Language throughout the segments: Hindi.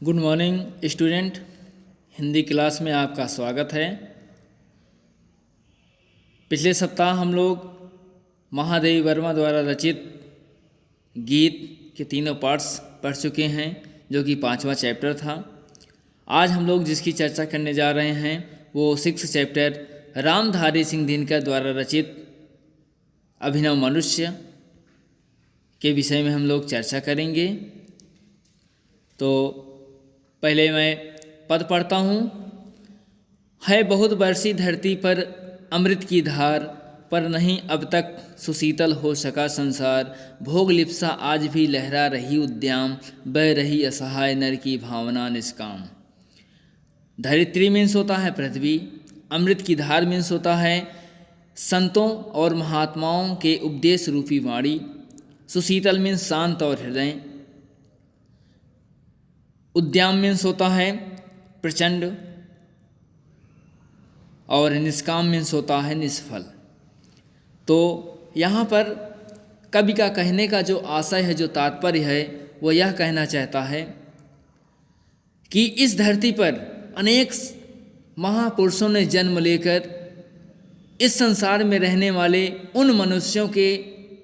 Good morning student. Hindi class में आपका स्वागत है। पिछले सप्ताह हम लोग महादेवी वर्मा द्वारा रचित गीत के तीनों पार्ट्स पढ़ चुके हैं, जो कि 5वां चैप्टर था। आज हम लोग जिसकी चर्चा करने जा रहे हैं वो 6 चैप्टर रामधारी सिंह दिनकर द्वारा रचित अभिनव मनुष्य के विषय में हम लोग चर्चा करेंगे। तो पहले मैं पद पढ़ता हूँ। है बहुत बरसी धरती पर अमृत की धार, पर नहीं अब तक सुशीतल हो सका संसार। भोग लिप्सा आज भी लहरा रही उद्याम, बह रही असहाय नर की भावना निष्काम। धरित्री मीन्स होता है पृथ्वी, अमृत की धार मीन्स होता है संतों और महात्माओं के उपदेश रूपी वाणी। सुशीतल मीन्स शांत और हृदय। उद्याम मीन्स होता है प्रचंड, और निष्काम मीन्स होता है निष्फल। तो यहाँ पर कवि का कहने का जो आशय है, जो तात्पर्य है, वो यह कहना चाहता है कि इस धरती पर अनेक महापुरुषों ने जन्म लेकर इस संसार में रहने वाले उन मनुष्यों के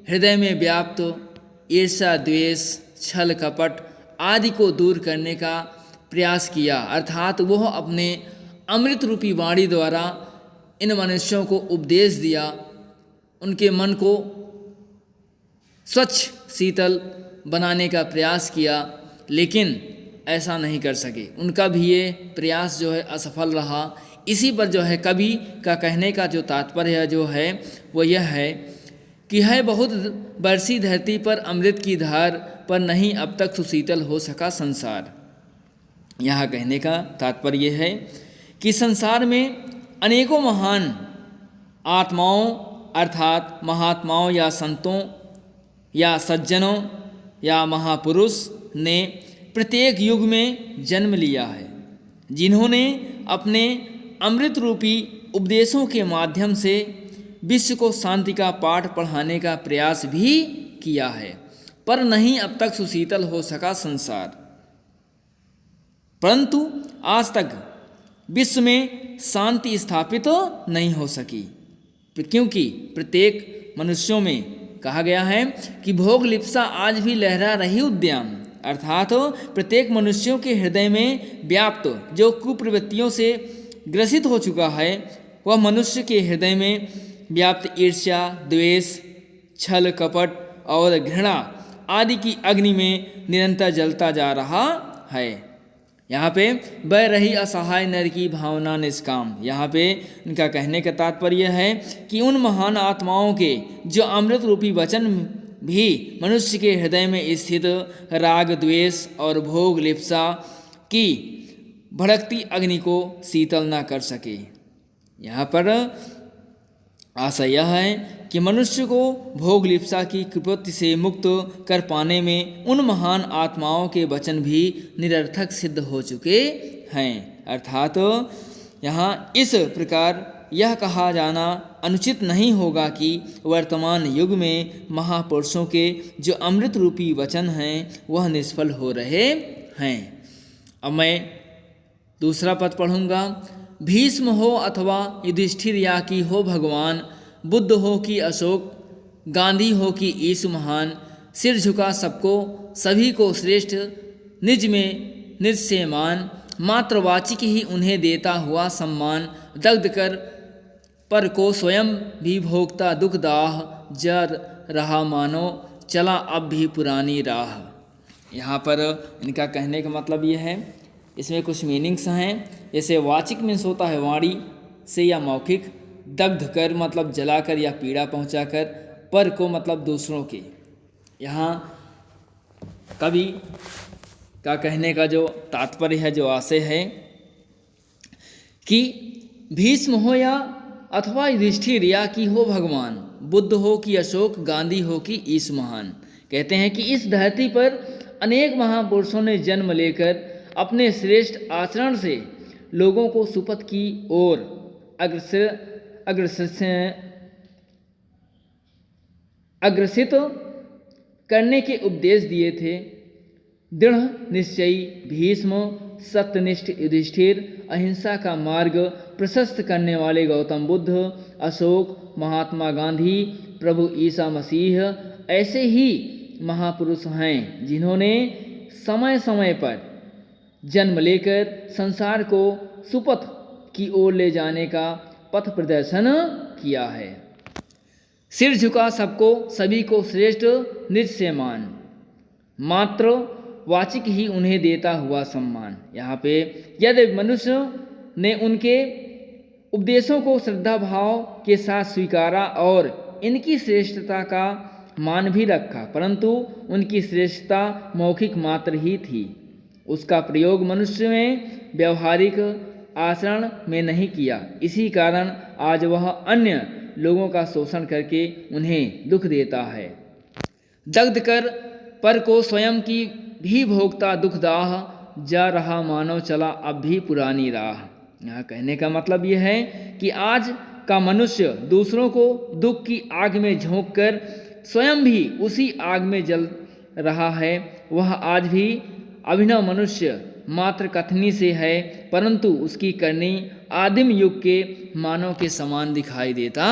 हृदय में व्याप्त ईर्ष्या, द्वेष, छल, कपट आदि को दूर करने का प्रयास किया। अर्थात वह अपने अमृत रूपी वाणी द्वारा इन मनुष्यों को उपदेश दिया, उनके मन को स्वच्छ शीतल बनाने का प्रयास किया, लेकिन ऐसा नहीं कर सके। उनका भी ये प्रयास जो है असफल रहा। इसी पर जो है कवि का कहने का जो तात्पर्य जो है वो यह है कि है बहुत बरसी धरती पर अमृत की धार, पर नहीं अब तक सुशीतल हो सका संसार। यहाँ कहने का तात्पर्य है कि संसार में अनेकों महान आत्माओं अर्थात महात्माओं या संतों या सज्जनों या महापुरुष ने प्रत्येक युग में जन्म लिया है, जिन्होंने अपने अमृत रूपी उपदेशों के माध्यम से विश्व को शांति का पाठ पढ़ाने का प्रयास भी किया है, पर नहीं अब तक सुशीतल हो सका संसार। परंतु आज तक विश्व में शांति स्थापित नहीं हो सकी, क्योंकि प्रत्येक मनुष्यों में कहा गया है कि भोग लिप्सा आज भी लहरा रही उद्याम। अर्थात प्रत्येक मनुष्यों के हृदय में व्याप्त जो कुप्रवृत्तियों से ग्रसित हो चुका है, वह मनुष्य के हृदय में व्याप्त ईर्ष्या, द्वेष, छल, कपट और घृणा आदि की अग्नि में निरंतर जलता जा रहा है। यहाँ पे बह रही असहाय नर की भावना निष्काम। यहाँ पे इनका कहने का तात्पर्य है कि उन महान आत्माओं के जो अमृत रूपी वचन भी मनुष्य के हृदय में स्थित राग, द्वेष और भोग लिप्सा की भड़कती अग्नि को शीतल ना कर सके। यहाँ पर आशा यह है कि मनुष्य को भोग लिप्सा की कुप्रवृत्ति से मुक्त कर पाने में उन महान आत्माओं के वचन भी निरर्थक सिद्ध हो चुके हैं। अर्थात यहाँ इस प्रकार यह कहा जाना अनुचित नहीं होगा कि वर्तमान युग में महापुरुषों के जो अमृत रूपी वचन हैं वह निष्फल हो रहे हैं। अब मैं दूसरा पद पढ़ूंगा। भीष्म हो अथवा युधिष्ठिर या की हो भगवान, बुद्ध हो कि अशोक, गांधी हो कि ईसु महान, सिर झुका सबको सभी को श्रेष्ठ, निज में निज से मान, मात्रवाचिक ही उन्हें देता हुआ सम्मान, दग्ध कर पर को स्वयं भी भोगता दुख दाह, जर रहा मानो चला अब भी पुरानी राह। यहाँ पर इनका कहने का मतलब ये है, इसमें कुछ मीनिंग्स हैं। जैसे वाचिक मीन्स होता है वाणी से या मौखिक, दग्ध कर मतलब जलाकर या पीड़ा पहुंचाकर, पर को मतलब दूसरों के। यहाँ कवि का कहने का जो तात्पर्य है, जो आशय है कि भीष्म हो या अथवा युधिष्ठिर या कि हो भगवान, बुद्ध हो कि अशोक, गांधी हो कि ईसु महान। कहते हैं कि इस धरती पर अनेक महापुरुषों ने जन्म लेकर अपने श्रेष्ठ आचरण से लोगों को सुपथ की ओर अग्रसित करने के उपदेश दिए थे। दृढ़ निश्चयी भीष्म, सत्यनिष्ठ युधिष्ठिर, अहिंसा का मार्ग प्रशस्त करने वाले गौतम बुद्ध, अशोक, महात्मा गांधी, प्रभु ईसा मसीह ऐसे ही महापुरुष हैं जिन्होंने समय समय पर जन्म लेकर संसार को सुपथ की ओर ले जाने का पथ प्रदर्शन किया है। सिर झुका सबको, सभी को श्रेष्ठ निज से मान, मात्र वाचिक ही उन्हें देता हुआ सम्मान। यहाँ पे यदि मनुष्य ने उनके उपदेशों को श्रद्धा भाव के साथ स्वीकारा और इनकी श्रेष्ठता का मान भी रखा, परंतु उनकी श्रेष्ठता मौखिक मात्र ही थी, उसका प्रयोग मनुष्य में व्यवहारिक आचरण में नहीं किया। इसी कारण आज वह अन्य लोगों का शोषण करके उन्हें दुख देता है। दग्ध कर पर को स्वयं की भी भोगता दुखदाह, जा रहा मानव चला अब भी पुरानी राह। यहाँ कहने का मतलब यह है कि आज का मनुष्य दूसरों को दुख की आग में झोंक कर स्वयं भी उसी आग में जल रहा है। वह आज भी अभिनव मनुष्य मात्र कथनी से है, परंतु उसकी करनी आदिम युग के मानव के समान दिखाई देता